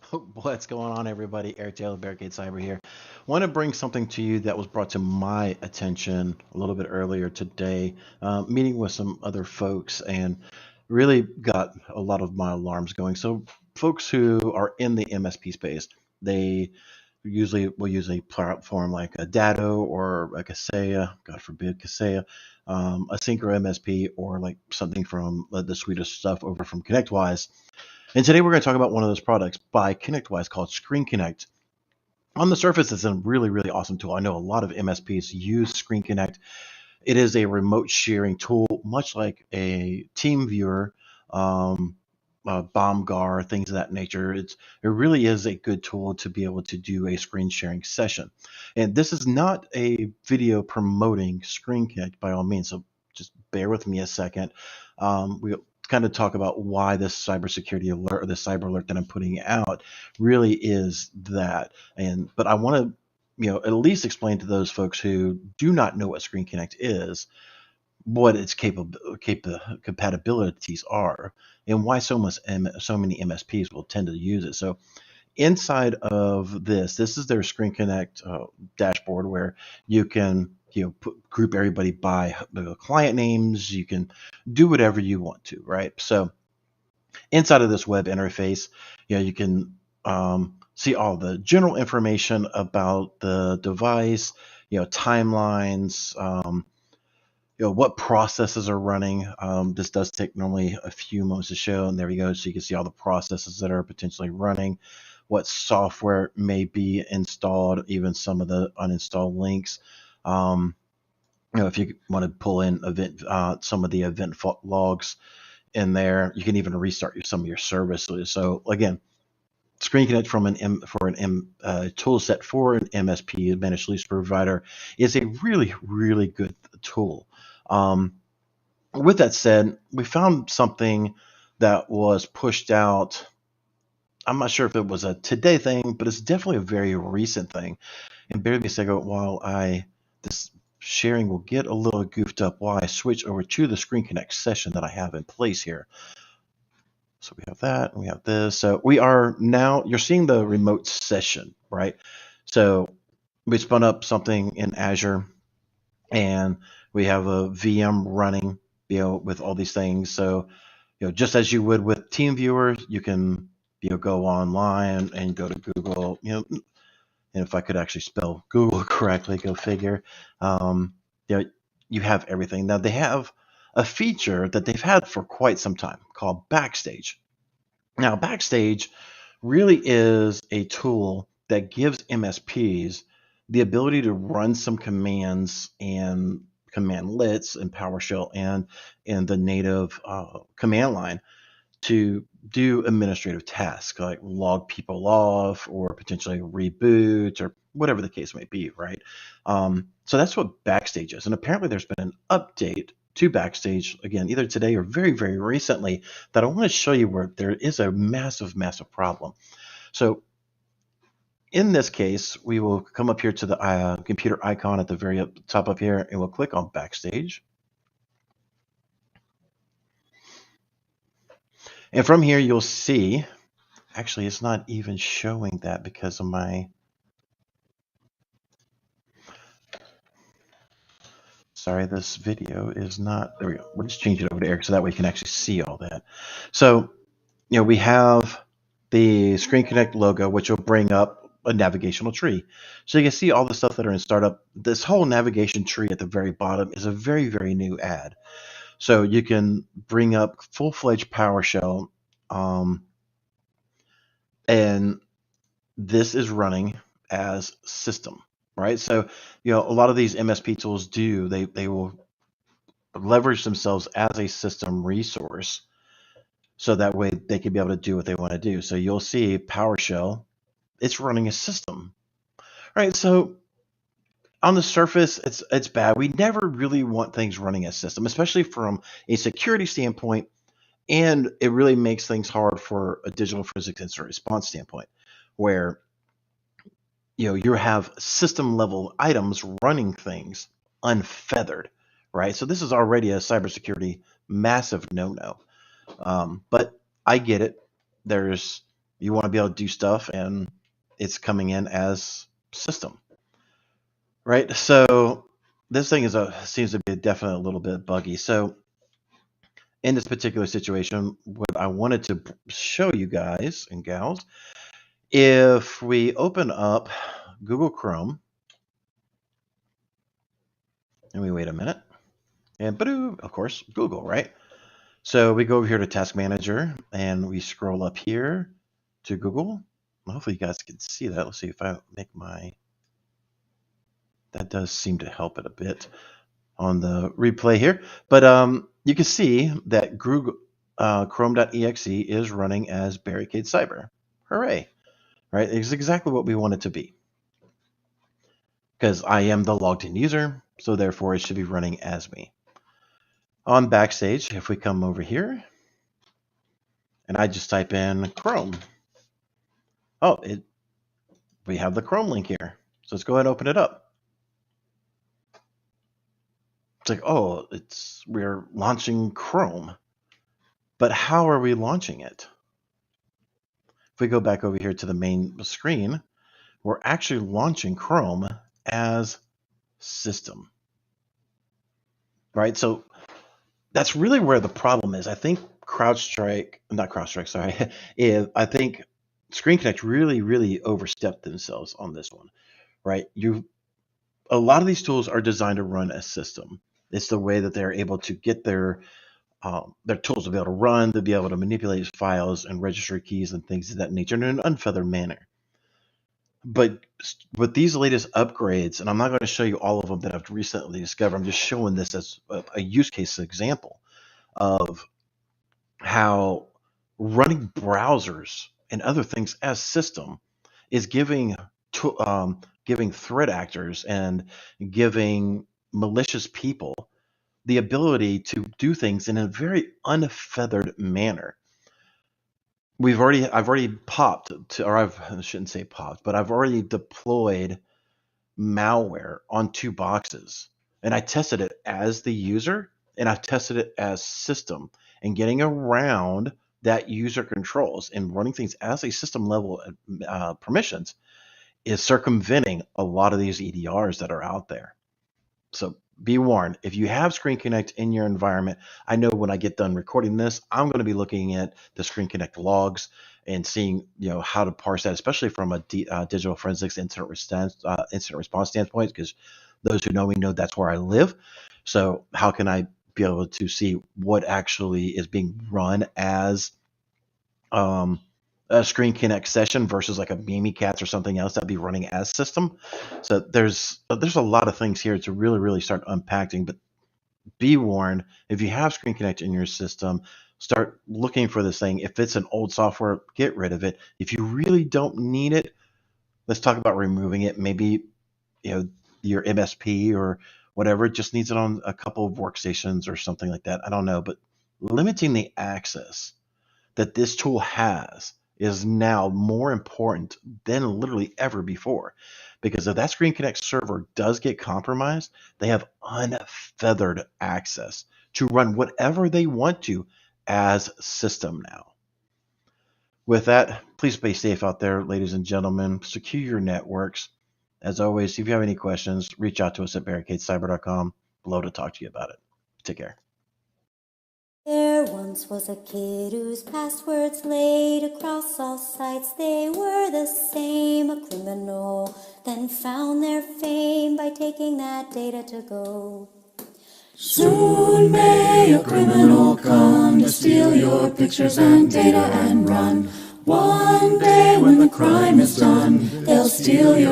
What's going on, everybody? Eric Taylor, Barricade Cyber here. Want to bring something to you that was brought to my attention a little bit earlier today, meeting with some other folks, and really got a lot of my alarms going. So, folks who are in the MSP space, they usually will use a platform like a Datto or a Kaseya, God forbid Kaseya, a Synchro MSP, or like something from the suite of stuff over from ConnectWise. And today we're going to talk about one of those products by ConnectWise called ScreenConnect. On the surface, it's a really, really awesome tool. I know a lot of MSPs use ScreenConnect. It is a remote sharing tool, much like a team viewer, um, BombGuard, things of that nature. It really is a good tool to be able to do a screen sharing session. And this is not a video promoting ScreenConnect by all means, so just bear with me a second. We'll kind of talk about why this cybersecurity alert or the cyber alert that I'm putting out really is that. But I want to at least explain to those folks who do not know what ScreenConnect is, what its compatibilities are, and why so many MSPs will tend to use it. So inside of this is their ScreenConnect dashboard where you can group everybody by client names. You can do whatever you want to, right? So inside of this web interface, you can see all the general information about the device, timelines, what processes are running. This does take normally a few moments to show, and there we go. So you can see all the processes that are potentially running, what software may be installed, even some of the uninstalled links. If you want to pull in some of the event logs in there, you can even restart some of your services. So again, ScreenConnect tool set for an MSP, a managed solution provider, is a really, really good tool. With that said, we found something that was pushed out. I'm not sure if it was a today thing, but it's definitely a very recent thing. And bear with me a second while this sharing will get a little goofed up while I switch over to the ScreenConnect session that I have in place here. So we have that, and we have this. So we are now, you're seeing the remote session, right? So we spun up something in Azure, and we have a VM running, with all these things. So, just as you would with TeamViewer, you can, go online and go to Google, and if I could actually spell Google correctly, go figure. You have everything. Now they have a feature that they've had for quite some time called Backstage. Now, Backstage really is a tool that gives MSPs the ability to run some commands and commandlets in PowerShell and in the native command line to do administrative tasks like log people off or potentially reboot or whatever the case may be, right? So that's what Backstage is. And apparently there's been an update to Backstage, again, either today or very, very recently, that I want to show you where there is a massive, massive problem. So in this case, we will come up here to the computer icon at the very top up here, and we'll click on Backstage. And from here, you'll see, actually, it's not even showing that because of my, sorry, this video is not, there we go. We'll just change it over to Eric so that way you can actually see all that. So, we have the ScreenConnect logo, which will bring up a navigational tree. So you can see all the stuff that are in startup. This whole navigation tree at the very bottom is a very, very new ad. So you can bring up full-fledged PowerShell, and this is running as system, right? So, a lot of these MSP tools they will leverage themselves as a system resource so that way they can be able to do what they want to do. So you'll see PowerShell, it's running a system, right? So on the surface, it's bad. We never really want things running as system, especially from a security standpoint, and it really makes things hard for a digital forensics incident response standpoint, where you have system level items running things unfeathered, right? So this is already a cybersecurity massive no-no. But I get it. There's You want to be able to do stuff, and it's coming in as system, right? So this thing seems to be definitely a little bit buggy. So in this particular situation, what I wanted to show you guys and gals, if we open up Google Chrome and we wait a minute, and of course, Google, right? So we go over here to Task Manager and we scroll up here to Google. Hopefully you guys can see that. Let's see if I make that does seem to help it a bit on the replay here. But you can see that Google Chrome.exe is running as Barricade Cyber. Hooray, right? It's exactly what we want it to be. Because I am the logged in user, so therefore it should be running as me. On Backstage, if we come over here, and I just type in Chrome. Oh, we have the Chrome link here. So let's go ahead and open it up. It's like, oh, we're launching Chrome. But how are we launching it? If we go back over here to the main screen, we're actually launching Chrome as system. Right? So that's really where the problem is. I think I think ScreenConnect really overstepped themselves on this one, right? A lot of these tools are designed to run a system. It's the way that they're able to get their tools to be able to run, to be able to manipulate files and register keys and things of that nature in an unfeathered manner. But with these latest upgrades, and I'm not going to show you all of them that I've recently discovered, I'm just showing this as a use case example of how running browsers and other things as system is giving threat actors and giving malicious people the ability to do things in a very unfeathered manner. I've already popped I shouldn't say popped, but I've already deployed malware on 2 boxes, and I tested it as the user and I tested it as system, and getting around that user controls and running things as a system level permissions is circumventing a lot of these EDRs that are out there. So be warned, if you have ScreenConnect in your environment, I know when I get done recording this, I'm going to be looking at the ScreenConnect logs and seeing how to parse that, especially from a digital forensics incident response standpoint, because those who know me know that's where I live. So how can I be able to see what actually is being run as a ScreenConnect session versus like a Mimikatz or something else that'd be running as system. So there's a lot of things here to really start unpacking, but be warned, if you have ScreenConnect in your system, start looking for this thing. If it's an old software, get rid of it. If you really don't need it, let's talk about removing it. Maybe your MSP or whatever just needs it on a couple of workstations or something like that. I don't know, but limiting the access that this tool has is now more important than literally ever before. Because if that ScreenConnect server does get compromised, they have unfeathered access to run whatever they want to as system now. With that, please stay safe out there, ladies and gentlemen. Secure your networks. As always, if you have any questions, reach out to us at barricadecyber.com. Below to talk to you about it. Take care. There once was a kid whose passwords laid across all sites. They were the same. A criminal then found their fame by taking that data to go. Soon may a criminal come to steal your pictures and data and run. One day when the crime is done, they'll steal your